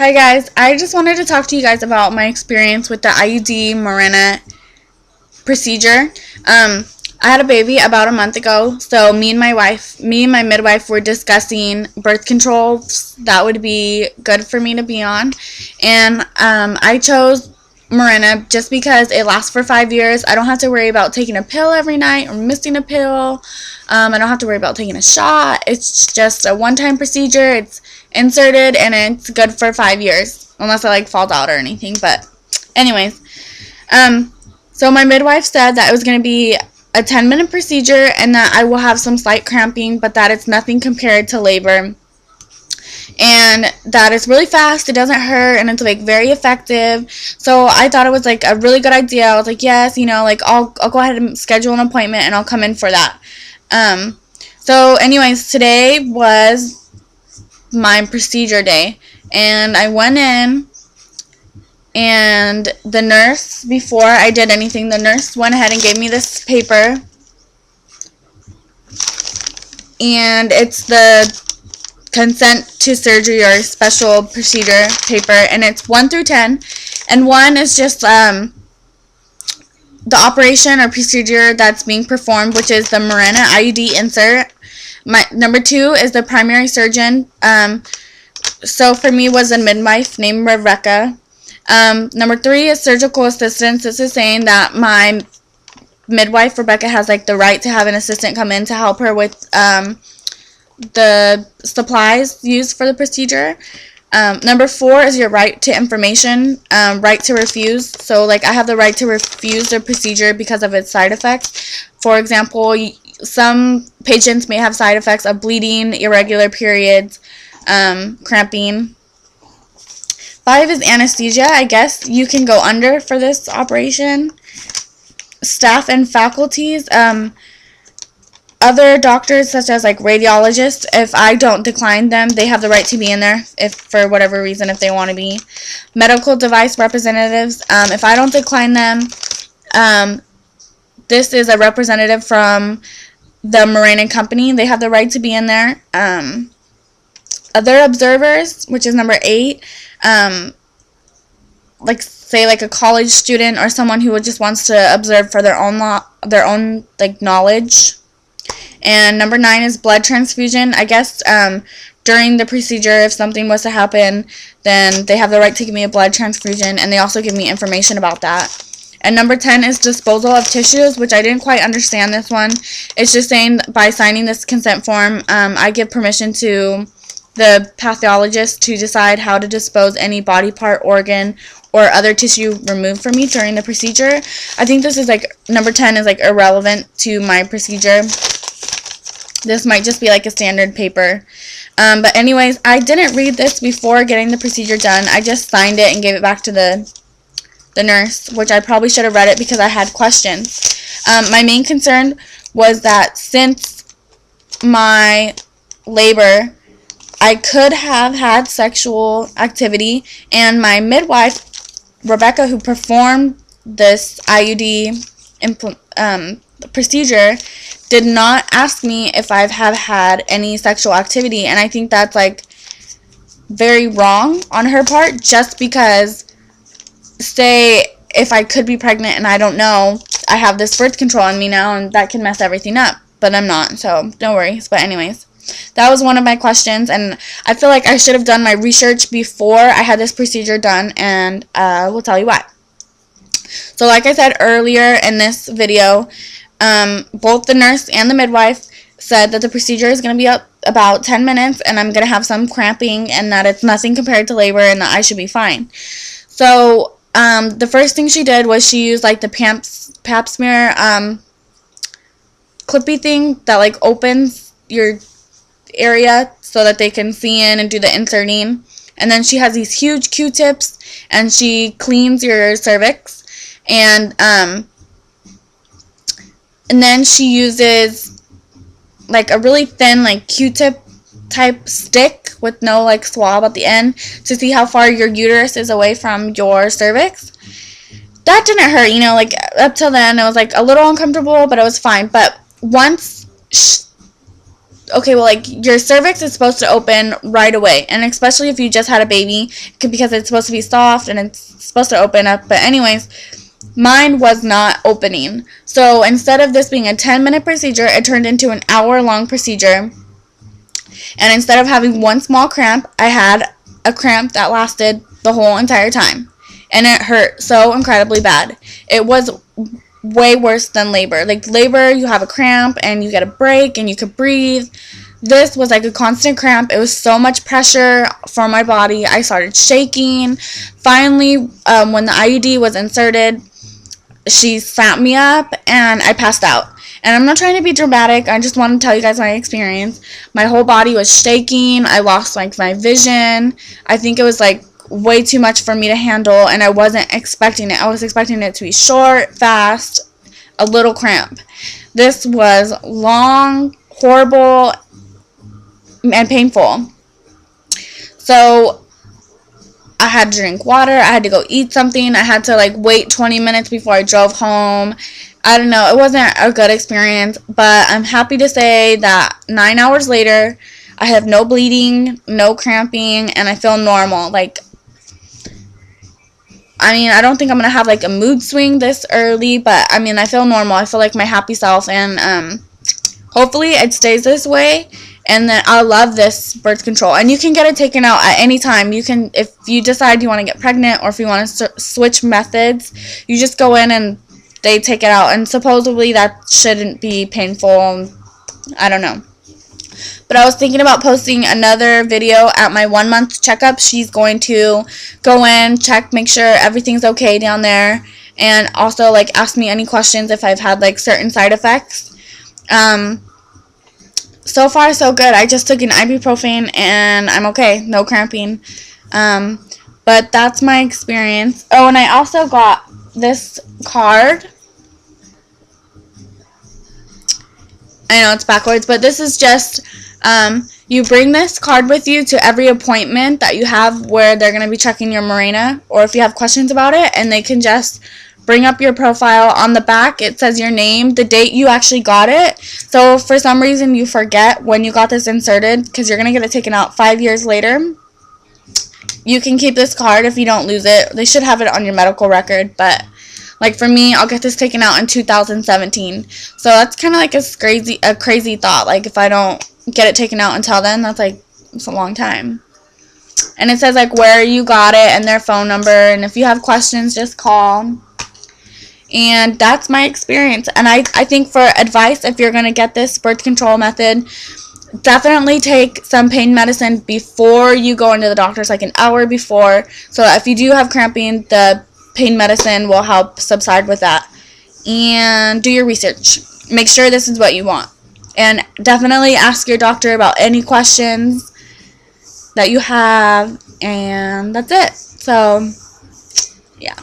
Hi guys, I just wanted to talk to you guys about my experience with the IUD Mirena procedure. I had a baby about a month ago, so me and my midwife were discussing birth controls that would be good for me to be on, and I chose Mirena just because it lasts for 5 years. I don't have to worry about taking a pill every night or missing a pill. I don't have to worry about taking a shot. It's just a one-time procedure. It's inserted and it's good for 5 years, unless I falls out or anything. But anyways, so my midwife said that it was going to be a 10-minute procedure and that I will have some slight cramping, but that it's nothing compared to labor. And that it's really fast, it doesn't hurt, and it's very effective. So I thought it was a really good idea. I was like, yes, I'll go ahead and schedule an appointment and I'll come in for that. So anyways, today was my procedure day, and I went in, and the nurse, before I did anything, the nurse went ahead and gave me this paper, and it's the consent to surgery or special procedure paper, and it's 1 through 10, and 1 is just the operation or procedure that's being performed, which is the Mirena IUD insert. Number 2 is the primary surgeon. So for me was a midwife named Rebecca. Number 3 is surgical assistance. This is saying that my midwife Rebecca has the right to have an assistant come in to help her with the supplies used for the procedure. Number 4 is your right to information, right to refuse. So I have the right to refuse the procedure because of its side effects. For example, some patients may have side effects of bleeding, irregular periods, cramping. 5 is anesthesia. I guess you can go under for this operation. Staff and faculties. Other doctors, such as radiologists, if I don't decline them, they have the right to be in there if for whatever reason, if they want to be. Medical device representatives, if I don't decline them, this is a representative from the Mirena company. They have the right to be in there. Other observers, which is number 8, say a college student or someone who just wants to observe for their own knowledge. And number 9 is blood transfusion. I guess during the procedure, if something was to happen, then they have the right to give me a blood transfusion, and they also give me information about that. And number 10 is disposal of tissues, which I didn't quite understand this one. It's just saying by signing this consent form, I give permission to the pathologist to decide how to dispose any body part, organ, or other tissue removed from me during the procedure. I think this is number 10 is irrelevant to my procedure. This might just be a standard paper. But anyways, I didn't read this before getting the procedure done. I just signed it and gave it back to the nurse, which I probably should have read it because I had questions. My main concern was that since my labor, I could have had sexual activity, and my midwife, Rebecca, who performed this IUD procedure, did not ask me if I have had any sexual activity, and I think that's very wrong on her part, just because, say, if I could be pregnant and I don't know, I have this birth control on me now, and that can mess everything up, but I'm not, so no worries. But anyways, that was one of my questions, and I feel I should have done my research before I had this procedure done, and I will tell you why. So like I said earlier in this video, both the nurse and the midwife said that the procedure is going to be about 10 minutes, and I'm going to have some cramping, and that it's nothing compared to labor, and that I should be fine. So the first thing she did was she used the pap smear clippy thing that opens your area so that they can see in and do the inserting. And then she has these huge Q-tips, and she cleans your cervix, and then she uses a really thin Q-tip type stick with no swab at the end to see how far your uterus is away from your cervix. That didn't hurt, up till then it was a little uncomfortable, but it was fine. But once okay, well, like, your cervix is supposed to open right away, and especially if you just had a baby, because it's supposed to be soft and it's supposed to open up. But anyways, mine was not opening. So instead of this being a 10-minute procedure, it turned into an hour-long procedure. And instead of having one small cramp, I had a cramp that lasted the whole entire time. And it hurt so incredibly bad. It was way worse than labor. Like, labor, you have a cramp and you get a break and you could breathe. This was like a constant cramp. It was so much pressure for my body. I started shaking. Finally, when the IUD was inserted, she sat me up and I passed out. And I'm not trying to be dramatic. I just want to tell you guys my experience. My whole body was shaking. I lost, like, my vision. I think it was, like, way too much for me to handle, and I wasn't expecting it. I was expecting it to be short, fast, a little cramp. This was long, horrible, and painful. So I had to drink water. I had to go eat something. I had to, like, wait 20 minutes before I drove home. I don't know. It wasn't a good experience, but I'm happy to say that 9 hours later, I have no bleeding, no cramping, and I feel normal. Like, I mean, I don't think I'm going to have, like, a mood swing this early, but, I mean, I feel normal. I feel like my happy self, and hopefully it stays this way, and then I love this birth control. And you can get it taken out at any time. You can, if you decide you want to get pregnant or if you want to switch methods, you just go in and they take it out. And supposedly that shouldn't be painful. I don't know. But I was thinking about posting another video at my 1-month checkup. She's going to go in, check, make sure everything's okay down there, and also, like, ask me any questions if I've had, like, certain side effects. So far, so good. I just took an ibuprofen, and I'm okay. No cramping. But that's my experience. Oh, and I also got this card. I know it's backwards, but this is just, you bring this card with you to every appointment that you have where they're going to be checking your Mirena, or if you have questions about it, and they can just bring up your profile. On the back, it says your name, the date you actually got it. So if for some reason you forget when you got this inserted, because you're going to get it taken out 5 years later, you can keep this card if you don't lose it. They should have it on your medical record, but like for me, I'll get this taken out in 2017. So that's kind of like a crazy thought. Like, if I don't get it taken out until then, it's a long time. And it says, like, where you got it and their phone number. And if you have questions, just call. And that's my experience. And I think for advice, if you're going to get this birth control method, definitely take some pain medicine before you go into the doctor's, like an hour before. So if you do have cramping, the pain medicine will help subside with that. And do your research. Make sure this is what you want. And definitely ask your doctor about any questions that you have. And that's it. So, yeah.